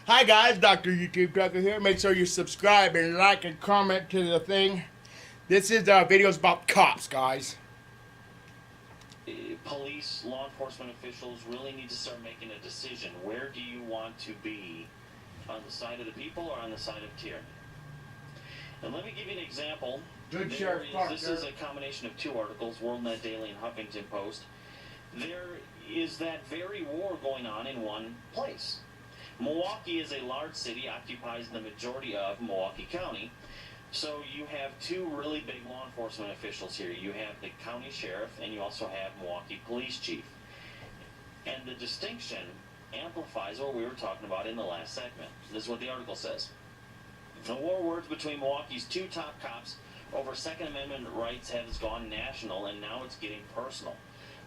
Hi guys, Dr. YouTube Trucker here. Make sure you subscribe and like and comment to the thing. This is videos about cops, guys. Police, law enforcement officials really need to start making a decision. Where do you want to be? On the side of the people or on the side of tyranny? And let me give you an example. Good Sheriff Clark. This is a combination of two articles, WorldNet Daily and Huffington Post. There is that very war going on in one place. Milwaukee is a large city, occupies the majority of Milwaukee County. So you have two really big law enforcement officials here. You have the county sheriff and you also have Milwaukee police chief. And the distinction amplifies what we were talking about in the last segment. This is what the article says. The war words between Milwaukee's two top cops over Second Amendment rights has gone national, and now it's getting personal.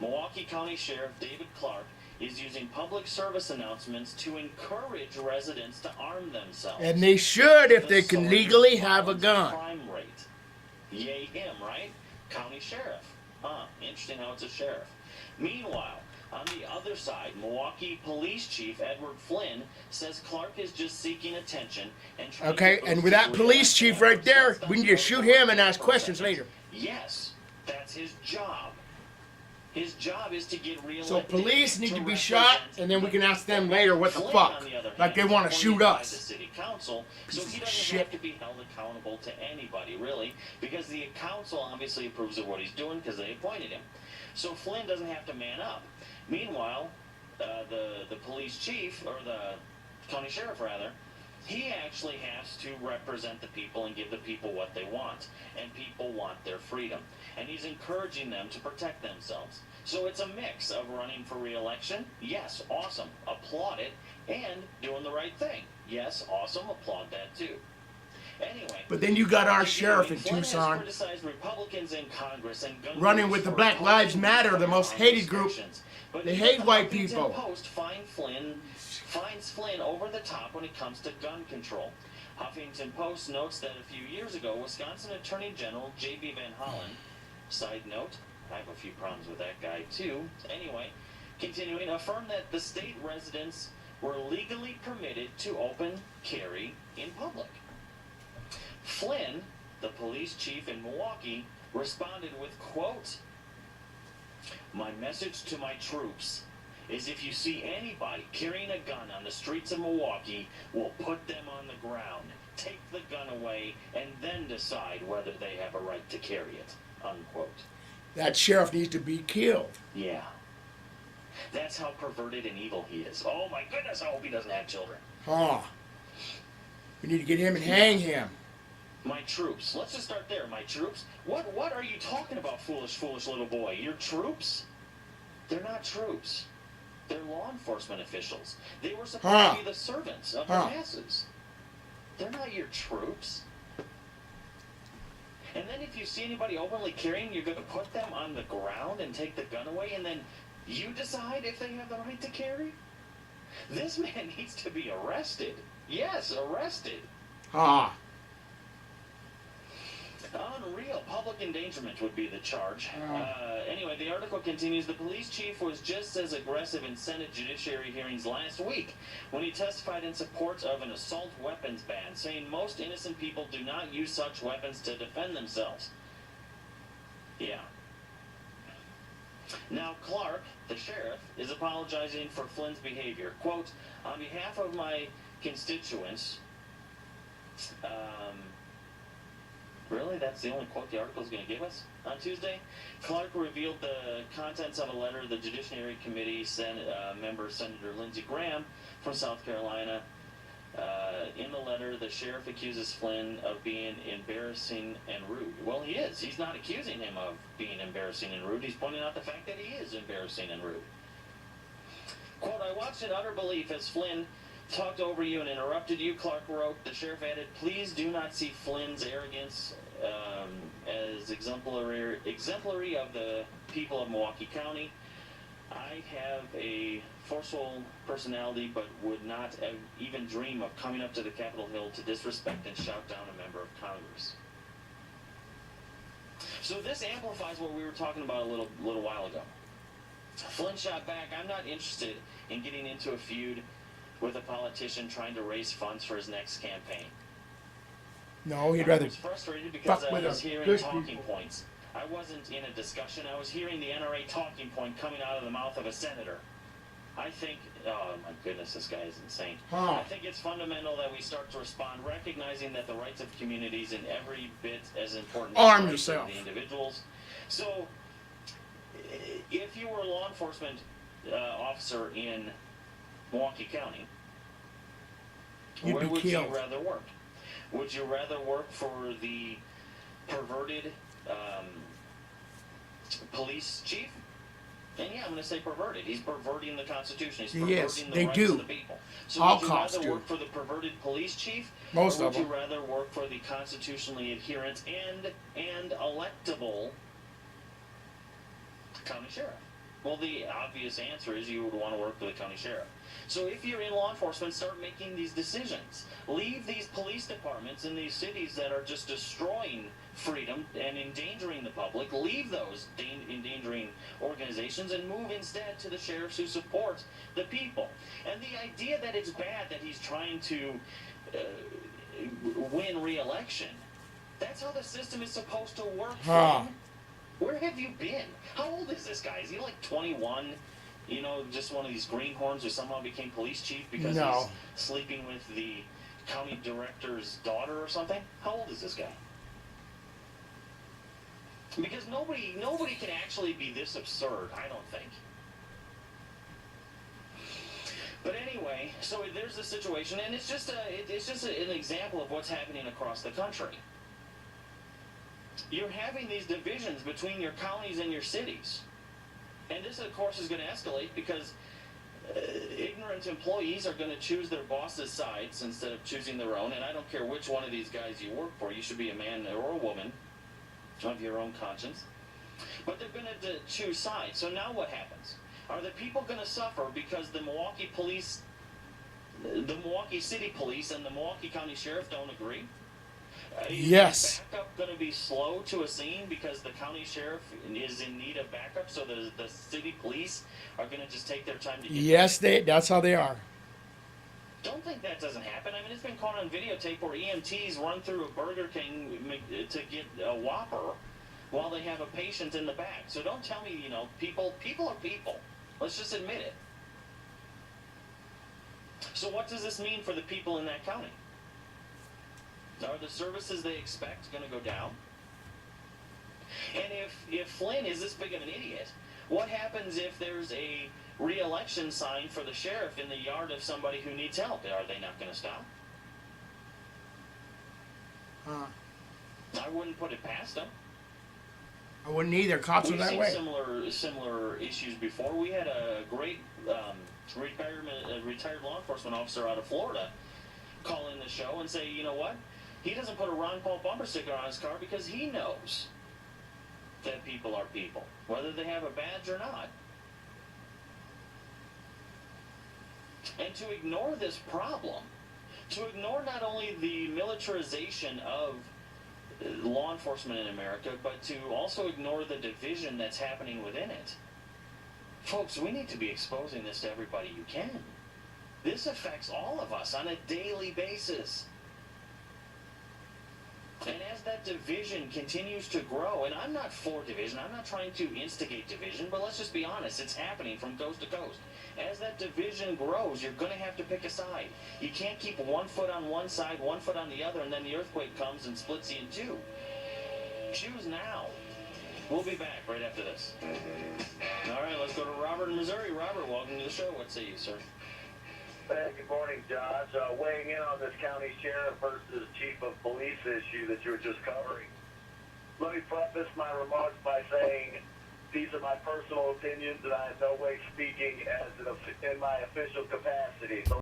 Milwaukee County Sheriff David Clark is using public service announcements to encourage residents to arm themselves. And they should if they can legally have a gun. Crime rate. Yay him, right? County sheriff. Interesting how it's a sheriff. Meanwhile, on the other side, Milwaukee Police Chief Edward Flynn says Clark is just seeking attention and trying Okay, and with that police chief right there, we can just shoot him and ask questions later. Yes, that's his job. His job is to get reelected. So police need to be shot, and then we can ask them later what the fuck. Like they want to shoot us. The city council, so he doesn't have to be held accountable to anybody, really, because the council obviously approves of what he's doing because they appointed him. So Flynn doesn't have to man up. Meanwhile, the police chief, or the county sheriff rather, he actually has to represent the people and give the people what they want. And people want their freedom. And he's encouraging them to protect themselves. So it's a mix of running for re-election, yes, awesome, applaud it, and doing the right thing. Yes, awesome, applaud that too. Anyway, but then you got our sheriff in Tucson running with the Black Lives Matter, the most hated group. They hate white people. Post finds Flynn over the top when it comes to gun control. Huffington Post notes that a few years ago, Wisconsin Attorney General J.B. Van Hollen, side note, I have a few problems with that guy too. Anyway, continuing, affirmed that the state residents were legally permitted to open carry in public. Flynn, the police chief in Milwaukee, responded with, quote, "My message to my troops is if you see anybody carrying a gun on the streets of Milwaukee, we'll put them on the ground, take the gun away, and then decide whether they have a right to carry it," unquote. That sheriff needs to be killed. Yeah. That's how perverted and evil he is. Oh my goodness, I hope he doesn't have children. We need to get him and hang him. My troops. Let's just start there. My troops? What are you talking about, foolish little boy? Your troops? They're not troops. They're law enforcement officials. They were supposed to be the servants of the masses. They're not your troops. And then if you see anybody openly carrying, you're going to put them on the ground and take the gun away, and then you decide if they have the right to carry? This man needs to be arrested. Yes, arrested. Unreal. Public endangerment would be the charge. Anyway, the article continues. The police chief was just as aggressive in Senate judiciary hearings last week when he testified in support of an assault weapons ban, saying most innocent people do not use such weapons to defend themselves. Yeah. Now, Clark, the sheriff, is apologizing for Flynn's behavior. Quote, "On behalf of my constituents," really? That's the only quote the article is going to give us? On Tuesday, Clark revealed the contents of a letter the Judiciary Committee member Senator Lindsey Graham from South Carolina. In the letter, the sheriff accuses Flynn of being embarrassing and rude. Well, he is. He's not accusing him of being embarrassing and rude. He's pointing out the fact that he is embarrassing and rude. Quote, "I watched in utter belief as Flynn talked over you and interrupted you," Clark wrote. The sheriff added, "Please do not see Flynn's arrogance as exemplary of the people of Milwaukee County. I have a forceful personality, but would not even dream of coming up to the Capitol Hill to disrespect and shout down a member of Congress." So this amplifies what we were talking about a little while ago. Flynn shot back, "I'm not interested in getting into a feud with a politician trying to raise funds for his next campaign. No, he'd I rather was frustrated because fuck I with was the hearing good talking people. points. I wasn't in a discussion. I was hearing the NRA talking point coming out of the mouth of a senator. I think, oh my goodness, this guy is insane. Huh. I think it's fundamental that we start to respond, recognizing that the rights of communities are every bit as important as Arm the rights yourself. of the individuals. So, if you were a law enforcement officer in Milwaukee County, You'd where be would killed. you rather work? Would you rather work for the perverted police chief? And yeah, I'm going to say perverted. He's perverting the Constitution. He's perverting Yes, the they rights do. of the people. So All would you cops rather do. work for the perverted police chief? Most or of would you them. rather work for the constitutionally adherent and electable county sheriff? Well, the obvious answer is you would want to work for the county sheriff. So if you're in law enforcement, start making these decisions. Leave these police departments in these cities that are just destroying freedom and endangering the public. Leave those endangering organizations and move instead to the sheriffs who support the people. And the idea that it's bad that he's trying to win re-election, that's how the system is supposed to work, Huh. Flynn. Where have you been? How old is this guy? Is he like 21? You know, just one of these greenhorns who somehow became police chief because No. he's sleeping with the county director's daughter or something? How old is this guy? Because nobody can actually be this absurd, I don't think. But anyway, so there's the situation, and it's just an example of what's happening across the country. You're having these divisions between your counties and your cities. And this, of course, is going to escalate because ignorant employees are going to choose their boss's sides instead of choosing their own. And I don't care which one of these guys you work for. You should be a man or a woman of your own conscience. But they're going to choose sides. So now what happens? Are the people going to suffer because the Milwaukee police, the Milwaukee City Police and the Milwaukee County Sheriff don't agree? Yes. Is backup going to be slow to a scene because the county sheriff is in need of backup, so the city police are going to just take their time to get Yes, that's how they are. Don't think that doesn't happen. I mean, it's been caught on videotape where EMTs run through a Burger King to get a Whopper while they have a patient in the back. So don't tell me, you know, people are people. Let's just admit it. So what does this mean for the people in that county? Are the services they expect going to go down? And if Flynn is this big of an idiot, what happens if there's a re-election sign for the sheriff in the yard of somebody who needs help? Are they not going to stop? Huh. I wouldn't put it past them. I wouldn't either. Cops are We've that seen way. similar issues before. We had a great retired law enforcement officer out of Florida call in the show and say, you know what? He doesn't put a Ron Paul bumper sticker on his car because he knows that people are people, whether they have a badge or not. And to ignore this problem, to ignore not only the militarization of law enforcement in America, but to also ignore the division that's happening within it. Folks, we need to be exposing this to everybody you can. This affects all of us on a daily basis. And as that division continues to grow, and I'm not for division, I'm not trying to instigate division, but let's just be honest, it's happening from coast to coast. As that division grows, you're going to have to pick a side. You can't keep 1 foot on one side, 1 foot on the other, and then the earthquake comes and splits you in two. Choose now. We'll be back right after this. All right, let's go to Robert in Missouri. Robert, welcome to the show. What say you, sir? Hey, good morning, Josh. Weighing in on this county sheriff versus chief of police issue that you were just covering. Let me preface my remarks by saying these are my personal opinions, and I am no way speaking as in my official capacity. So